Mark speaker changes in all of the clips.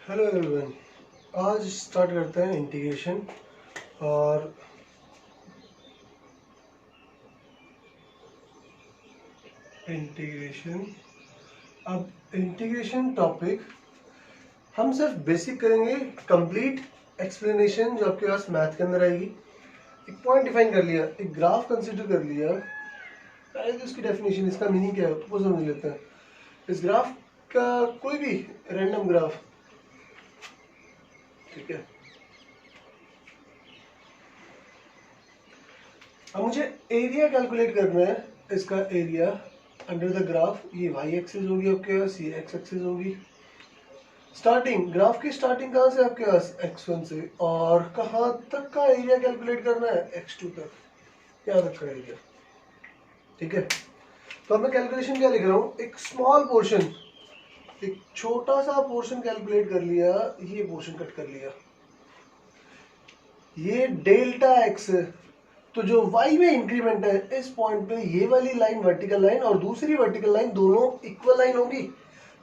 Speaker 1: Hello everyone. आज start करते हैं इंटीग्रेशन। और अब इंटीग्रेशन टॉपिक हम सिर्फ बेसिक करेंगे। कंप्लीट एक्सप्लेनेशन जो आपके पास मैथ के अंदर आएगी। एक पॉइंट डिफाइन कर लिया, एक ग्राफ कंसिडर कर लिया, पहले तो उसकी डेफिनेशन, इसका मीनिंग क्या है वो समझ लेते हैं। इस ग्राफ का कोई भी रैंडम ग्राफ, ठीक है। अब मुझे एरिया कैलकुलेट करना है। इसका एरिया अंडर द ग्राफ, ये वाई एक्सिस होगी आपके पास, ये एक्स एक्सिस होगी। स्टार्टिंग ग्राफ की स्टार्टिंग कहाँ से आपके पास x1 से, और कहाँ तक का एरिया कैलकुलेट करना है x2 तक, यहाँ तक का एरिया, ठीक है। तो अब मैं कैलकुलेशन क्या लिख रहा हूँ, एक स्मॉल पोर्शन, एक छोटा सा पोर्शन कैलकुलेट कर लिया, ये पोर्शन कट कर लिया, ये डेल्टा एक्स। तो जो y में इंक्रीमेंट है इस पॉइंट पे, ये वाली लाइन वर्टिकल लाइन और दूसरी वर्टिकल लाइन दोनों इक्वल लाइन होगी।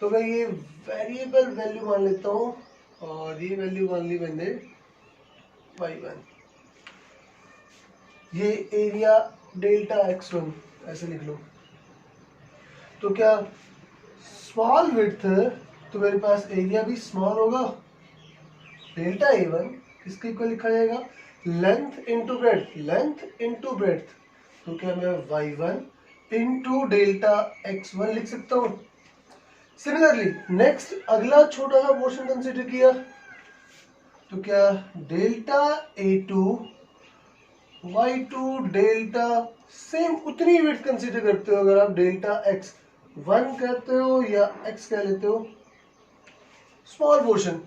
Speaker 1: तो मैं ये वेरिएबल वैल्यू मान लेता हूँ, और ये वैल्यू मान ली मैंने y1। ये एरिया डेल्टा x1 ऐसे लिख लो। तो क्या स्मॉल विड्थ है तो मेरे पास एरिया भी स्मॉल होगा। डेल्टा a1 किसके इक्वल लिखा जाएगा, length into breadth, length into breadth. तो क्या मैं y1 इंटू डेल्टा x1 लिख सकता हूँ। सिमिलरली नेक्स्ट अगला छोटा सा पोर्शन कंसिडर किया, तो क्या delta a2 y2 delta, same उतनी विड्थ कंसिडर करते हो अगर आप डेल्टा x1 कहते हो या x कह लेते हो, स्मॉल पोर्शन।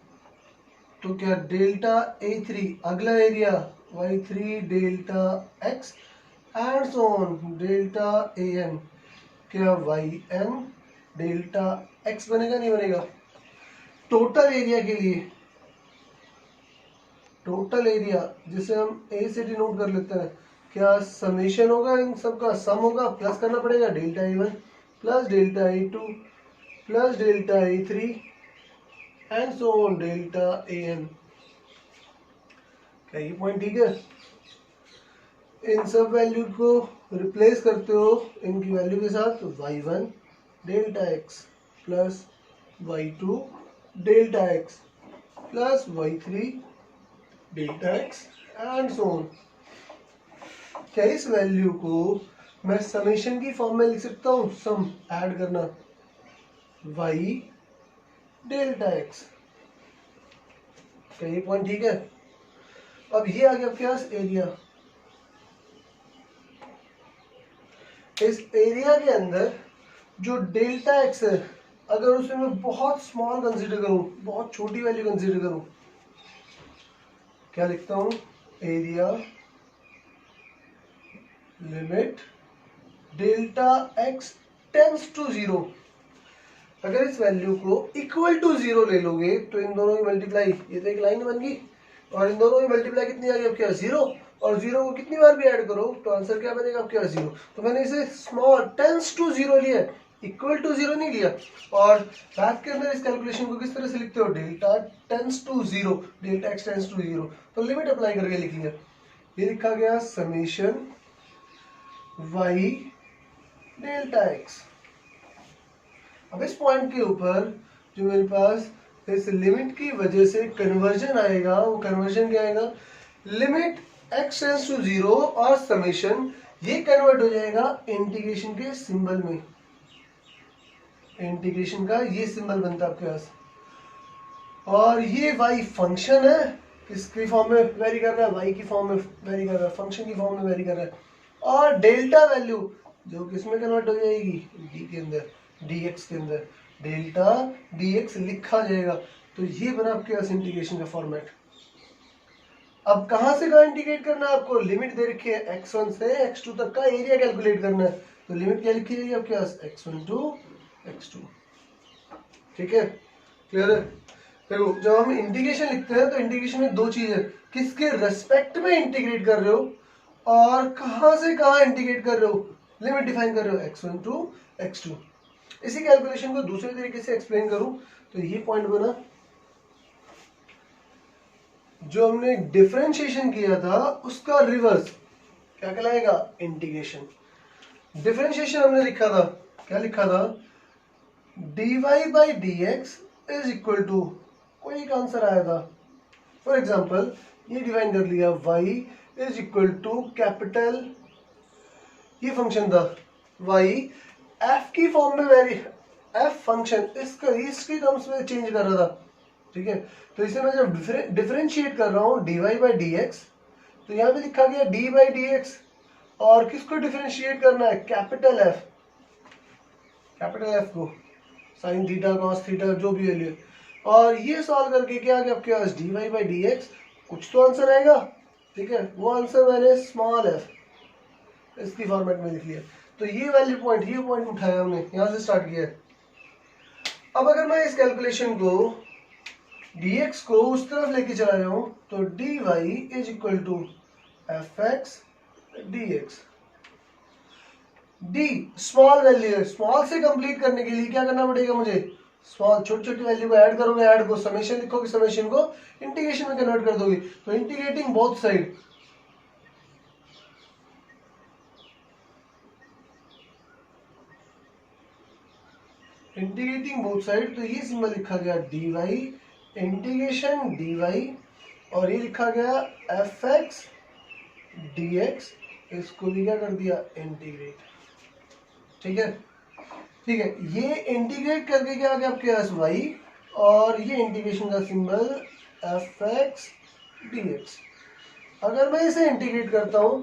Speaker 1: तो क्या डेल्टा a3 अगला area y3 delta x and so on delta an, क्या yn डेल्टा x बनेगा नहीं बनेगा। टोटल एरिया के लिए, टोटल एरिया जिसे हम a से डिनोट कर लेते हैं, क्या समेशन होगा, इन सबका सम होगा, प्लस करना पड़ेगा delta a1 plus delta a2 plus delta a3 and so on delta an। क्या ये पॉइंट ठीक है। इन सब वैल्यू को रिप्लेस करते हो इनकी वैल्यू के साथ, y1 delta x plus y2 delta x plus y3 delta x and so on. क्या इस वैल्यू को मैं समेशन की फॉर्म में लिख सकता हूँ, सम ऐड करना y डेल्टा x। क्या ये पॉइंट ठीक है। अब ये आ गया आपके पास एरिया। इस एरिया के अंदर जो डेल्टा एक्स है, अगर उसे मैं बहुत स्मॉल कंसीडर करूं, बहुत छोटी वैल्यू कंसीडर करूं, क्या लिखता हूं, area limit delta x tends to zero. अगर इस वैल्यू को इक्वल टू जीरो ले लोगे तो इन दोनों की मल्टीप्लाई, ये तो एक लाइन बन गई, और इन दोनों की मल्टीप्लाई कितनी आ गई आपके पास, जीरो। और जीरो को कितनी बार भी ऐड करो तो आंसर क्या बनेगा आपके पास, जीरो। तो मैंने इसे स्मॉल टेंड्स टू जीरो लिया, इक्वल टू जीरो नहीं लिया। और मैथ के अंदर इस कैलकुलेशन को किस तरह से लिखते हो, delta tends to zero, delta x tends to zero, तो लिमिट अप्लाई करके लिख लिया। ये लिखा गया समेशन y डेल्टा एक्स। अब इस पॉइंट के ऊपर जो मेरे पास इस लिमिट की वजह से कन्वर्जन आएगा, वो कन्वर्जन क्या आएगा, limit x tends to zero और समेशन, ये कन्वर्ट हो जाएगा इंटीग्रेशन के सिंबल में। इंटीग्रेशन का ये सिंबल बनता है आपके पास, और ये y फंक्शन है, किसकी फॉर्म में वेरी कर रहा है, y की फॉर्म में वेरी कर रहा है, फंक्शन की फॉर्म में वेरी कर रहा है। और डेल्टा वैल्यू जो किसमें कन्वर्ट हो जाएगी, d के अंदर, dx के अंदर, डेल्टा dx लिखा जाएगा। तो ये बना आपके पास इंटीग्रेशन का फॉर्मेट। अब कहां से कहां इंटीग्रेट करना है आपको, लिमिट दे रखी है x1 से x2 तक का एरिया कैलकुलेट करना है। तो लिमिट क्या लिखी जाएगी आपके पास, x1 टू x2, ठीक है, क्लियर है। देखो जब हम इंटीग्रेशन लिखते हैं तो इंटीग्रेशन में दो चीज है, किसके रेस्पेक्ट में इंटीग्रेट कर रहे हो और कहां से कहां इंटीग्रेट कर रहे हो, लिमिट डिफाइन कर रहे हो x1 टू x2। इसी कैलकुलेशन को दूसरे तरीके से एक्सप्लेन करूं तो ये पॉइंट बना जो हमने डिफरेंशिएशन किया था उसका रिवर्स क्या कहलाएगा, इंटीग्रेशन। डिफरेंशिएशन हमने लिखा था, क्या लिखा था, dy by d x is equal to, कोई एक आंसर आया था, फॉर एग्जाम्पल ये डिफाइन कर लिया, y is equal to capital, ये फंक्शन था y f की फॉर्म में वेरी, f फंक्शन इसके टर्म्स में चेंज कर रहा था, ठीक है। तो इसे मैं जब डिफरेंशिएट कर रहा हूँ dy बाई डी एक्स, तो यहाँ पे लिखा गया d बाई डी एक्स, और किसको डिफरेंशिएट करना है, कैपिटल एफ को, साइन थीटा कॉस थीटा जो भी वैल्यू है, और ये सॉल्व करके क्या आ गया आपके पास, dy बाई डी एक्स, कुछ तो आंसर आएगा, ठीक है। वो आंसर मैंने स्मॉल f इसकी फॉर्मेट में लिख लिया। तो ये वैल्यू पॉइंट, ये पॉइंट उठाया हमने, यहाँ से स्टार्ट किया। अब अगर मैं इस कैलकुलेशन को dx को उस तरफ लेके चला जाऊं तो dy is equal to f x dx। d small value है, स्मॉल से कंप्लीट करने के लिए क्या करना पड़ेगा मुझे, स्मॉल छोटी छोटी वैल्यू को ऐड करोगे, ऐड को समेशन लिखोगे, समेशन को इंटीग्रेशन में कन्वर्ट कर दोगे, तो integrating both side, integrating both side, तो ये सिंबल लिखा गया dy इंटीग्रेशन dy, और ये लिखा गया एफ एक्स dx, इसको भी क्या कर दिया, इंटीग्रेट, ठीक है। ठीक है, ये इंटीग्रेट करके क्या आ गया आपके पास y, और ये इंटीग्रेशन का सिंबल एफ एक्स dx। अगर मैं इसे इंटीग्रेट करता हूं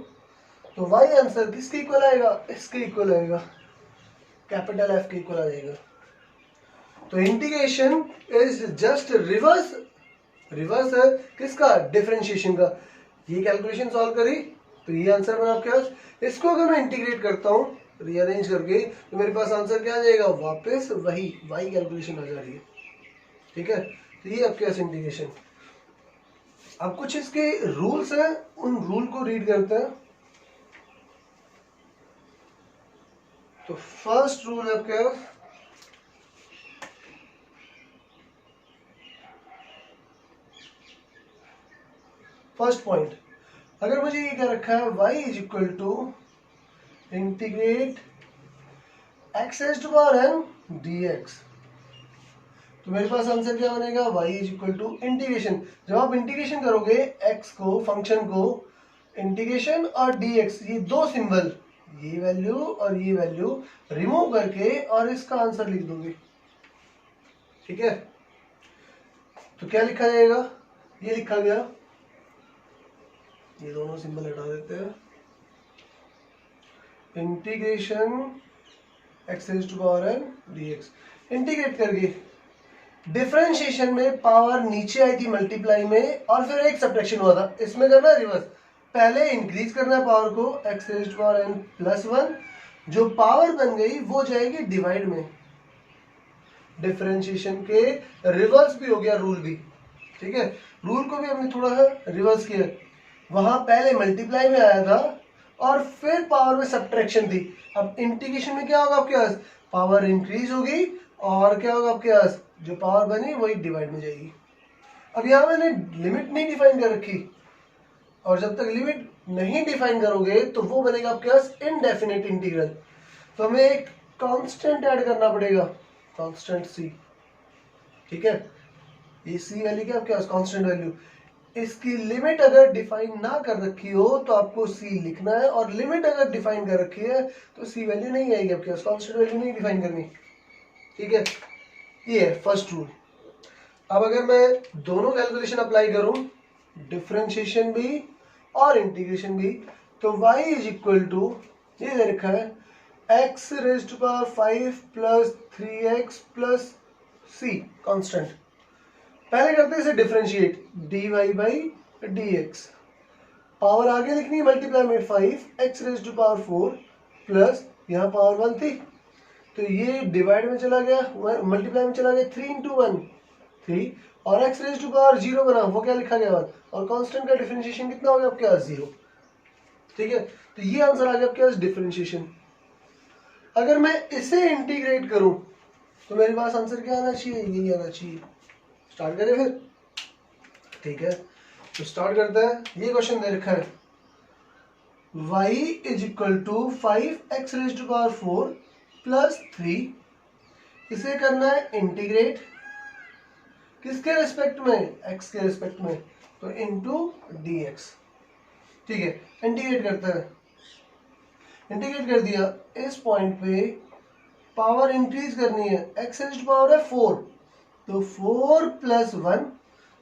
Speaker 1: तो y आंसर किसके इक्वल आएगा, इसके इक्वल आएगा, कैपिटल F के इक्वल आ जाएगा। तो इंटीग्रेशन इज जस्ट रिवर्स है किसका, डिफरेंशिएशन का। ये कैलकुलेशन सॉल्व करी तो ये आंसर बना आपके पास। इसको अगर मैं इंटीग्रेट करता हूँ रीअरेंज करके, तो मेरे पास आंसर क्या आ जाएगा, वापस वही y कैलकुलेशन आ जा रही है, ठीक है। तो ये आपके पास इंटीग्रेशन। अब कुछ इसके रूल्स हैं, उन रूल को रीड करते हैं। तो फर्स्ट रूल है आपके पास, फर्स्ट पॉइंट, अगर मुझे ये क्या रखा है, y is equal to integrate x raise to power n dx, तो मेरे पास आंसर क्या बनेगा, y is equal to integration. जब आप इंटीग्रेशन करोगे x को, फंक्शन को, इंटीग्रेशन और dx, ये दो सिंबल, ये वैल्यू और ये वैल्यू रिमूव करके और इसका आंसर लिख दोगे, ठीक है। तो क्या लिखा जाएगा, ये लिखा गया, ये दोनों सिंबल हटा देते हैं, integration x raise to power n dx। Integrate करके डिफरेंशिएशन में पावर नीचे आई थी मल्टीप्लाई में, और फिर एक सब्ट्रैक्शन हुआ था, इसमें करना है रिवर्स, पहले इंक्रीज करना है पावर को x raise to power n plus 1, जो पावर बन गई वो जाएगी डिवाइड में। डिफरेंशिएशन के रिवर्स भी हो गया रूल भी, ठीक है। रूल को भी हमने थोड़ा सा रिवर्स किया, वहां पहले मल्टीप्लाई में आया था और फिर पावर में सब्ट्रैक्शन थी। अब इंटीग्रेशन में क्या होगा आपके पास, पावर इंक्रीज होगी और क्या होगा आपके पास, जो पावर बनी वही डिवाइड में जाएगी। अब यहाँ मैंने लिमिट नहीं डिफाइन कर रखी, और जब तक लिमिट नहीं डिफाइन करोगे तो वो बनेगा आपके पास इनडेफिनेट इंटीग्रल। तो हमें एक कांस्टेंट ऐड करना पड़ेगा, कांस्टेंट c, ठीक है। ये c वैल्यू क्या आपके पास, कांस्टेंट वैल्यू, इसकी लिमिट अगर डिफाइन ना कर रखी हो तो आपको c लिखना है, और लिमिट अगर डिफाइन कर रखी है तो c वैल्यू नहीं आएगी आपके पास, कांस्टेंट वैल्यू नहीं डिफाइन करनी, ठीक है। ये है फर्स्ट रूल। अब अगर मैं दोनों कैलकुलेशन अप्लाई करूं, डिफरेंशिएशन भी और इंटीग्रेशन भी, तो y इज इक्वल टू, ये दे रखा है x raise to power 5 plus 3x plus c constant. पहले करते हैं इसे differentiate, dy by dx, power आगे लिखनी है मल्टीप्लाई में 5x raise to power 4 plus यहाँ पावर 1 थी, तो ये डिवाइड में चला गया, मल्टीप्लाई में चला गया, 3 इंटू 1 3, और x रेज़ टू पावर 0 बना, वो क्या लिखा गया बाद, और कांस्टेंट का डिफरेंशिएशन कितना हो गया आपके पास, 0, ठीक है। तो ये आंसर आ गया आपके पास डिफरेंशिएशन। अगर मैं इसे इंटीग्रेट करूं तो मेरे पास आंसर क्या आना चाहिए, यही आना चाहिए। स्टार्ट करें फिर, ठीक है। तो स्टार्ट करते हैं। ये क्वेश्चन दे रखा है y is equal to 5x raise to power 4 plus 3। इसे करना है इंटीग्रेट, किसके रिस्पेक्ट में, x के रिस्पेक्ट में, तो इनटू dx। ठीक है, इंटीग्रेट करते हैं। इंटीग्रेट कर दिया, इस पॉइंट पे पावर इंक्रीज करनी है, x रेज टू पावर है 4, तो 4 प्लस 1,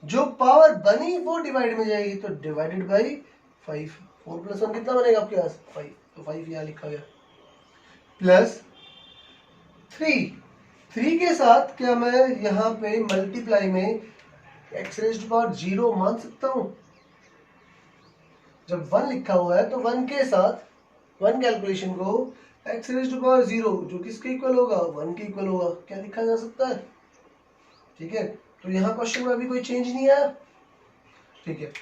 Speaker 1: जो पावर बनी वो डिवाइड में जाएगी, तो डिवाइडेड बाई 5। 4 प्लस 1 कितना बनेगा आपके पास 5, तो 5 यहाँ लिखा गया, प्लस 3 के साथ क्या मैं यहाँ पे मल्टीप्लाई में x रेज टू पावर 0 मान सकता हूं? जब 1 लिखा हुआ है तो 1 के साथ 1 कैलकुलेशन को x रेज टू पावर 0 जो किसके इक्वल होगा, 1 के इक्वल होगा, क्या लिखा जा सकता है? ठीक है, तो यहाँ क्वेश्चन में अभी कोई चेंज नहीं आया। ठीक है,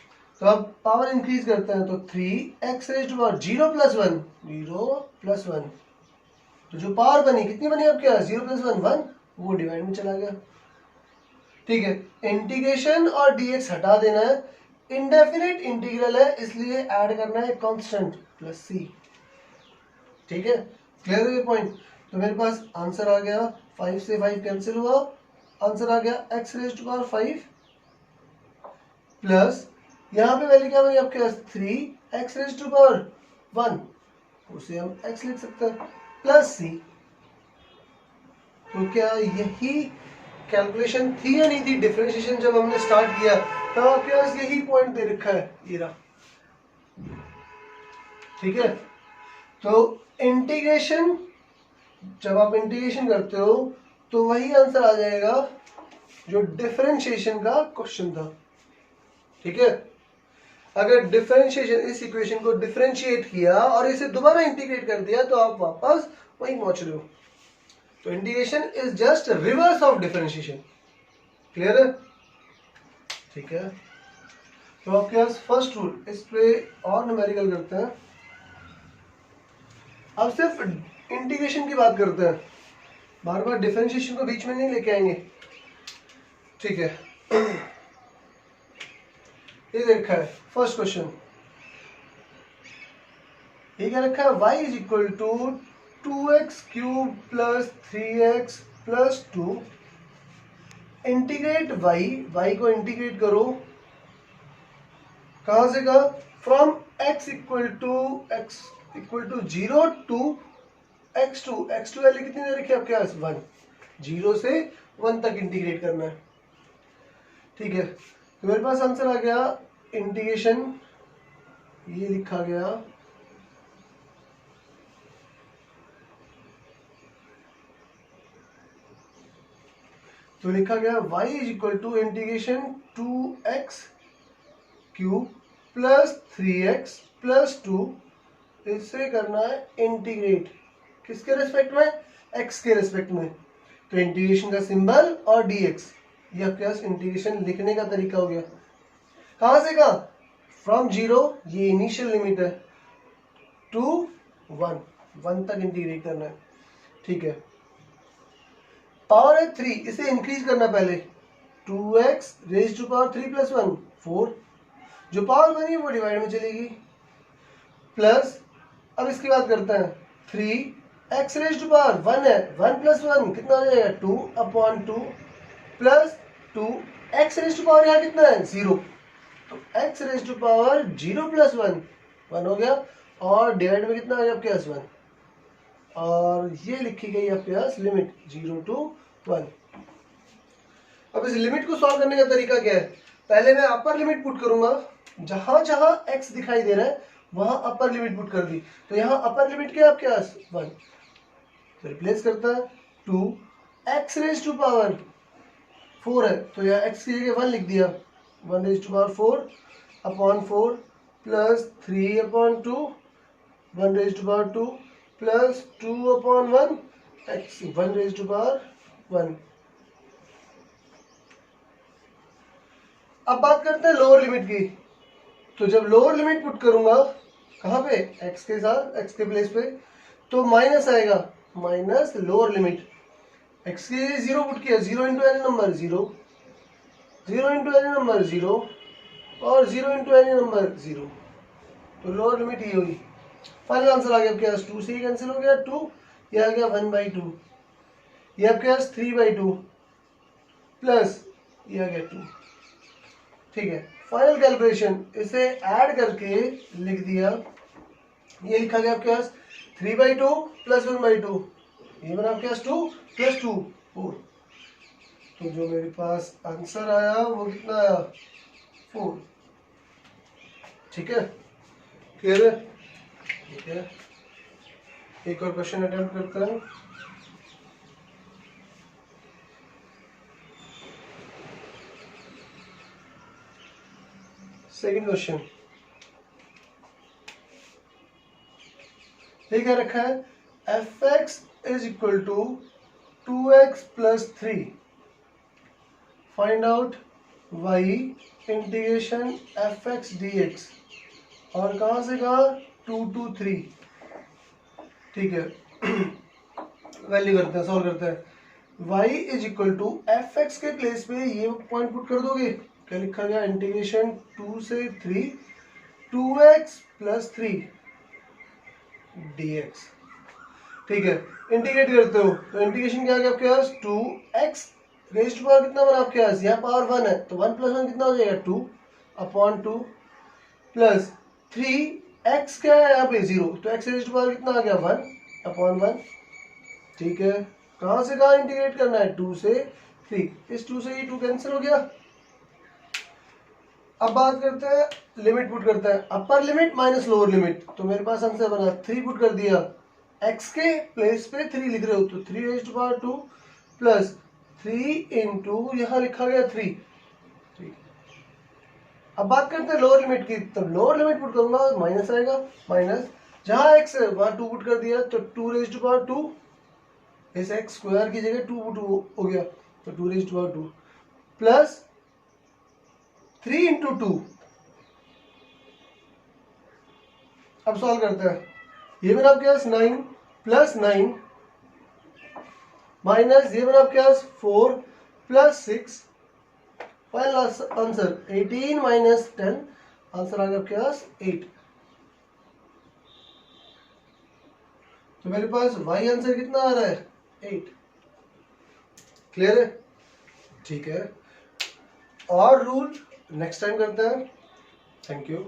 Speaker 1: तो अब पावर इंक्रीज करते हैं, तो 3x raise to power 0 plus 1, 0 plus 1, तो जो पावर बनी कितनी बनी अब क्या, 0 प्लस 1 1, वो डिवाइड में चला गया। ठीक है, इंटीग्रेशन और dx हटा देना है, इंडेफिनिट इंटीग्रल है इसलिए ऐड करना है कांस्टेंट प्लस c। ठीक है, क्लियर है ये पॉइंट? तो मेरे पास आंसर आ गया, 5 से 5 कैंसिल हुआ, आंसर आ गया x raise to power 5 plus यहाँ पे वैल्यू क्या बनी आपके पास 3x रेज टू पावर 1, उसे हम x लिख सकते हैं, प्लस c। तो क्या यही कैलकुलेशन थी या नहीं थी? डिफरेंशिएशन जब हमने स्टार्ट किया तब आपके पास यही पॉइंट दे रखा है, ये रहा। ठीक है, तो इंटीग्रेशन, जब आप इंटीग्रेशन करते हो तो वही आंसर आ जाएगा जो डिफरेंशिएशन का क्वेश्चन था। ठीक है, अगर डिफरेंशिएशन, इस इक्वेशन को डिफरेंशिएट किया और इसे दोबारा इंटीग्रेट कर दिया तो आप वापस वहीं पहुंच रहे हो। तो integration is just reverse of differentiation. Clear है? ठीक है, तो आपके पास फर्स्ट रूल, इस पे और न्यूमेरिकल करते हैं। अब सिर्फ इंटीग्रेशन की बात करते हैं, बार बार डिफरेंशिएशन को बीच में नहीं लेके आएंगे। ठीक है, ये देखा है फर्स्ट क्वेश्चन, ये क्या रखा है, y is equal to 2x cube plus 3x plus 2। Integrate y को इंटीग्रेट करो, कहां से कहा, from x equal to 0 to x2 value कितनी दे रखी है आपके पास 1, 0 से 1 तक इंटीग्रेट करना है। ठीक है, तो मेरे पास आंसर आ गया इंटीग्रेशन, ये लिखा गया तो लिखा गया y is equal to integration 2x cube plus 3x plus 2, इससे करना है इंटीग्रेट, किसके रेस्पेक्ट में, x के रेस्पेक्ट में, तो इंटीग्रेशन का सिंबल और dx, ये आपके पास इंटीग्रेशन लिखने का तरीका हो गया। कहां से कहा, फ्रॉम 0, ये इनिशियल लिमिट है, टू 1 तक इंटीग्रेट करना है। ठीक है, पावर है 3, इसे इंक्रीज करना पहले, 2x raise to power 3 plus 1 4, जो पावर बनी वो डिवाइड में चलेगी, प्लस अब इसकी बात करते हैं, 3x रेज टू पावर 1 है, 1 प्लस 1 कितना हो जाएगा 2/2 plus 2x raise to power यहाँ कितना है 0, तो x raise to power 0 plus 1 हो गया, और डिवाइड में कितना आ गया आपके पास 1, और ये लिखी गई आपके पास लिमिट 0 to 1। अब इस लिमिट को सॉल्व करने का तरीका क्या है, पहले मैं अपर लिमिट पुट करूंगा, जहां जहां x दिखाई दे रहा है वहां अपर लिमिट पुट कर दी, तो यहाँ अपर लिमिट क्या है आपके पास 1, तो रिप्लेस करता है 2x रेज टू पावर 4 है, तो यहाँ x की जगह 1 लिख दिया, 1 raise to power 4/4 plus 3/2, 1 raise to power 2 plus 2/1 x 1 raise to power 1। अब बात करते हैं लोअर लिमिट की, तो जब लोअर लिमिट पुट करूंगा कहां पे, x के साथ, x के प्लेस पे, तो माइनस आएगा, माइनस लोअर लिमिट, x के लिए 0 पुट किया, 0 into any number 0, 0 into any number 0, और 0 इंटू एनी नंबर 0, तो लोअर लिमिट ये होगी। फाइनल आंसर आ गया आपके पास 2 से ही कैंसिल हो गया 2, ये आ गया 1/2, ये आपके पास 3/2 प्लस ये आ गया 2। ठीक है, फाइनल कैलकुलेशन इसे ऐड करके लिख दिया, ये लिखा गया आपके पास 3/2 प्लस 1/2, ये बना आपके पास 2 प्लस 2 4। तो जो मेरे पास आंसर आया वो कितना आया 4। ठीक है, क्लियर है? ठीक है, एक और क्वेश्चन अटेम्प्ट करते हैं। सेकंड क्वेश्चन ये क्या रखा है, fx is equal to 2x plus 3, find out y integration fx dx, और कहां से कहा 2 to 3। ठीक है, वैल्यू करते हैं, सॉल्व करते हैं। y is equal to fx के प्लेस पे ये पॉइंट पुट कर दोगे, क्या लिखा गया इंटीग्रेशन 2 से 3 2x प्लस 3 dx। ठीक है, इंटीग्रेट करते हो तो इंटीग्रेशन क्या आ गया आपके पास 2x रेज्ड पावर कितना बना आपके पास, यहाँ पावर 1 है तो 1 प्लस 1 कितना हो जाएगा 2/2 प्लस 3x क्या है यहाँ पे 0, तो x रेज्ड पावर कितना आ गया 1/1। ठीक है, कहां से कहां इंटीग्रेट करना है 2 से 3, इस 2 से ये 2 कैंसिल हो गया। अब बात करते हैं, लिमिट पुट करते हैं, upper limit minus lower limit, तो मेरे पास आंसर बना 3 पुट कर दिया, x के प्लेस पे 3 लिख रहे हो तो 3/2 प्लस 3 इंटू यहाँ लिखा गया 3। अब बात करते हैं लोअर लिमिट की, तो लोअर लिमिट पुट करूंगा माइनस आएगा, माइनस जहां x है वहां 2 पुट कर दिया तो 2/2, इस x स्क्वायर की जगह 2 पुट हो गया तो 2/2 प्लस 3 इंटू 2। अब सॉल्व करते हैं, ये बना आपके पास 9 प्लस 9 माइनस ये बना आपके पास 4 plus 6, final answer 18 minus 10, answer आ गया आपके पास 8। तो मेरे पास y आंसर कितना आ रहा है 8। क्लियर है? ठीक है, और रूल नेक्स्ट टाइम करते हैं। Thank you.